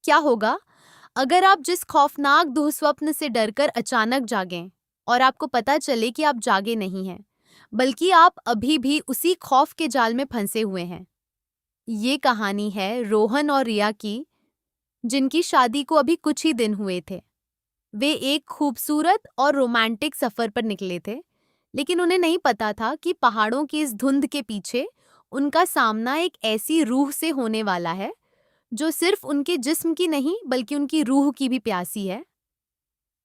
क्या होगा अगर आप जिस खौफनाक दुःस्वप्न से डरकर अचानक जागें और आपको पता चले कि आप जागे नहीं हैं, बल्कि आप अभी भी उसी खौफ के जाल में फंसे हुए हैं। ये कहानी है रोहन और रिया की, जिनकी शादी को अभी कुछ ही दिन हुए थे। वे एक खूबसूरत और रोमांटिक सफर पर निकले थे, लेकिन उन्हें नहीं पता था कि पहाड़ों की इस धुंध के पीछे उनका सामना एक ऐसी रूह से होने वाला है जो सिर्फ उनके जिस्म की नहीं बल्कि उनकी रूह की भी प्यासी है।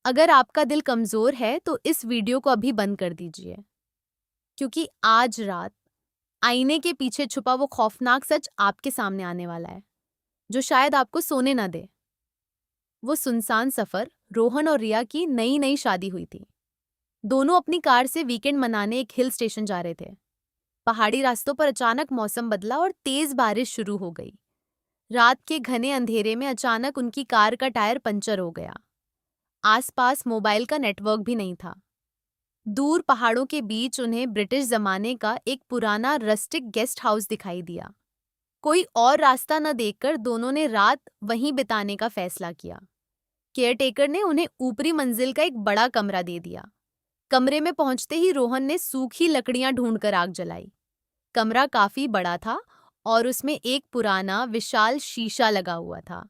अगर आपका दिल कमजोर है तो इस वीडियो को अभी बंद कर दीजिए, क्योंकि आज रात आईने के पीछे छुपा वो खौफनाक सच आपके सामने आने वाला है, जो शायद आपको सोने ना दे। वो सुनसान सफर रोहन और रिया की नई नई शादी हुई थी। दोनों अपनी कार से वीकेंड मनाने एक हिल स्टेशन जा रहे थे। पहाड़ी रास्तों पर अचानक मौसम बदला और तेज बारिश शुरू हो गई। रात के घने अंधेरे में अचानक उनकी कार का टायर पंचर हो गया। आसपास मोबाइल का नेटवर्क भी नहीं था। दूर पहाड़ों के बीच उन्हें ब्रिटिश जमाने का एक पुराना रस्टिक गेस्ट हाउस दिखाई दिया। कोई और रास्ता न देखकर दोनों ने रात वहीं बिताने का फैसला किया। केयरटेकर ने उन्हें ऊपरी मंजिल का एक बड़ा कमरा दे दिया। कमरे में पहुंचते ही रोहन ने सूखी लकड़ियां ढूंढकर आग जलाई। कमरा काफी बड़ा था और उसमें एक पुराना विशाल शीशा लगा हुआ था।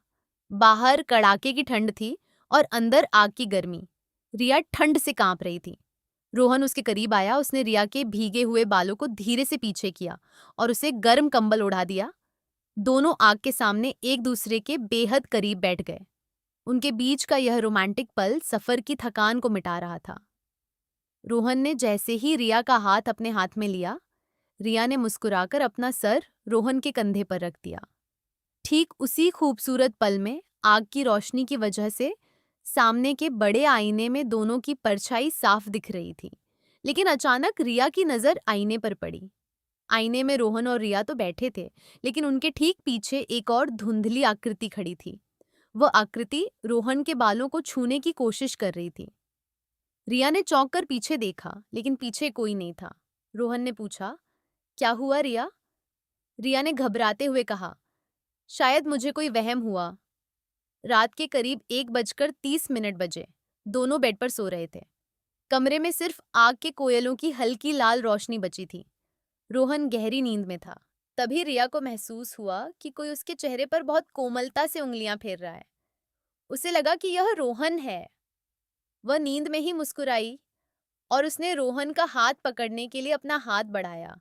बाहर कड़ाके की ठंड थी और अंदर आग की गर्मी। रिया ठंड से कांप रही थी। रोहन उसके करीब आया। उसने रिया के भीगे हुए बालों को धीरे से पीछे किया और उसे गर्म कंबल ओढ़ा दिया। दोनों आग के सामने एक दूसरे के बेहद करीब बैठ गए। उनके बीच का यह रोमांटिक पल सफर की थकान को मिटा रहा था। रोहन ने जैसे ही रिया का हाथ अपने हाथ में लिया, रिया ने मुस्कुराकर अपना सर रोहन के कंधे पर रख दिया। ठीक उसी खूबसूरत पल में आग की रोशनी की वजह से सामने के बड़े आईने में दोनों की परछाई साफ दिख रही थी। लेकिन अचानक रिया की नजर आईने पर पड़ी। आईने में रोहन और रिया तो बैठे थे, लेकिन उनके ठीक पीछे एक और धुंधली आकृति खड़ी थी। वह आकृति रोहन के बालों को छूने की कोशिश कर रही थी। रिया ने चौंक कर पीछे देखा, लेकिन पीछे कोई नहीं था। रोहन ने पूछा, क्या हुआ रिया? रिया ने घबराते हुए कहा, शायद मुझे कोई वहम हुआ। रात के करीब 1:30 बजे। दोनों बेड पर सो रहे थे। कमरे में सिर्फ आग के कोयलों की हल्की लाल रोशनी बची थी। रोहन गहरी नींद में था। तभी रिया को महसूस हुआ कि कोई उसके चेहरे पर बहुत कोमलता से उंगलियां फेर रहा है। उसे लगा कि यह रोहन है। वह नींद में ही मुस्कुराई और उसने रोहन का हाथ पकड़ने के लिए अपना हाथ बढ़ाया।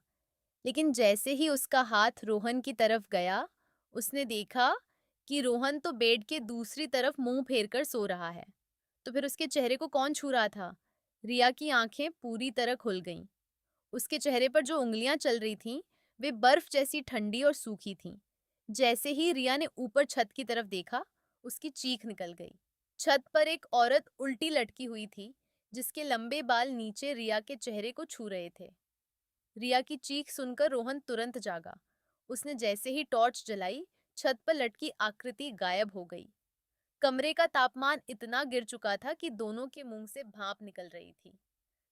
लेकिन जैसे ही उसका हाथ रोहन की तरफ गया, उसने देखा कि रोहन तो बेड के दूसरी तरफ मुंह फेरकर सो रहा है। तो फिर उसके चेहरे को कौन छू रहा था? रिया की आंखें पूरी तरह खुल गईं। उसके चेहरे पर जो उंगलियां चल रही थीं, वे बर्फ जैसी ठंडी और सूखी थीं। जैसे ही रिया ने ऊपर छत की तरफ देखा, उसकी चीख निकल गई। छत पर एक औरत उल्टी लटकी हुई थी, जिसके लंबे बाल नीचे रिया के चेहरे को छू रहे थे। रिया की चीख सुनकर रोहन तुरंत जागा। उसने जैसे ही टॉर्च जलाई, छत पर लटकी आकृति गायब हो गई। कमरे का तापमान इतना गिर चुका था कि दोनों के मुंह से भाप निकल रही थी।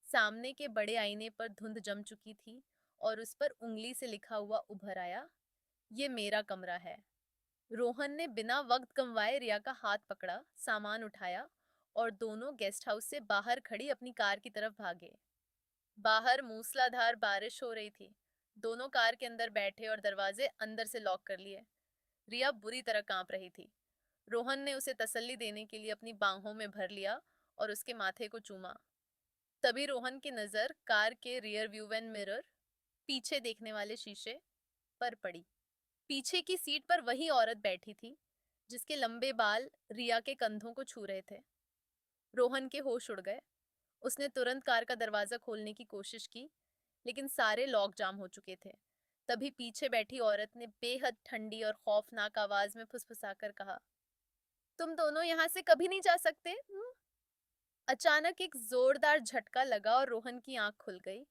सामने के बड़े आईने पर धुंध जम चुकी थी और उस पर उंगली से लिखा हुआ उभर आया, ये मेरा कमरा है। रोहन ने बिना वक्त गंवाए रिया का हाथ पकड़ा, सामान उठाया और दोनों गेस्ट हाउस से बाहर खड़ी अपनी कार की तरफ भागे। बाहर मूसलाधार बारिश हो रही थी। दोनों कार के अंदर बैठे और दरवाजे अंदर से लॉक कर लिए। रिया बुरी तरह कांप रही थी। रोहन ने उसे तसल्ली देने के लिए अपनी बाहों में भर लिया और उसके माथे को चूमा। तभी रोहन की नजर कार के रियर व्यू मिरर, पीछे देखने वाले शीशे पर पड़ी। पीछे की सीट पर वही औरत बैठी थी, जिसके लंबे बाल रिया के कंधों को छू रहे थे। रोहन के होश उड़ गए। उसने तुरंत कार का दरवाजा खोलने की कोशिश की, लेकिन सारे लॉक जाम हो चुके थे। तभी पीछे बैठी औरत ने बेहद ठंडी और खौफनाक आवाज में फुसफुसाकर कहा, तुम दोनों यहाँ से कभी नहीं जा सकते। अचानक एक जोरदार झटका लगा और रोहन की आंख खुल गई।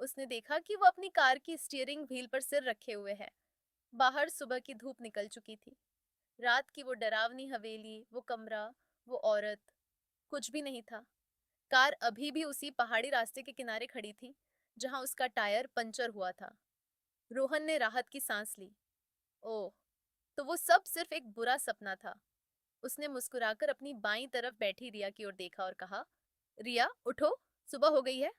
उसने देखा कि वो अपनी कार की स्टीयरिंग व्हील पर सिर रखे हुए है। बाहर सुबह की धूप निकल चुकी थी। रात की वो डरावनी हवेली, वो कमरा, वो औरत, कुछ भी नहीं था। कार अभी भी उसी पहाड़ी रास्ते के किनारे खड़ी थी, जहां उसका टायर पंचर हुआ था। रोहन ने राहत की सांस ली। ओह, तो वो सब सिर्फ एक बुरा सपना था। उसने मुस्कुराकर अपनी बाईं तरफ बैठी रिया की ओर देखा और कहा, रिया उठो, सुबह हो गई है।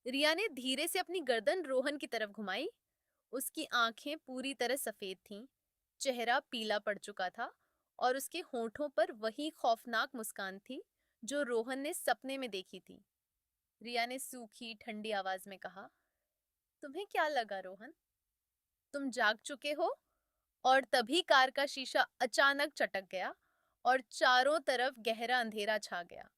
रिया ने धीरे से अपनी गर्दन रोहन की तरफ घुमाई। उसकी आंखें पूरी तरह सफेद थीं, चेहरा पीला पड़ चुका था और उसके होठों पर वही खौफनाक मुस्कान थी जो रोहन ने सपने में देखी थी। रिया ने सूखी ठंडी आवाज में कहा, तुम्हें क्या लगा रोहन? तुम जाग चुके हो? और तभी कार का शीशा अचानक चटक गया और चारों तरफ गहरा अंधेरा छा गया।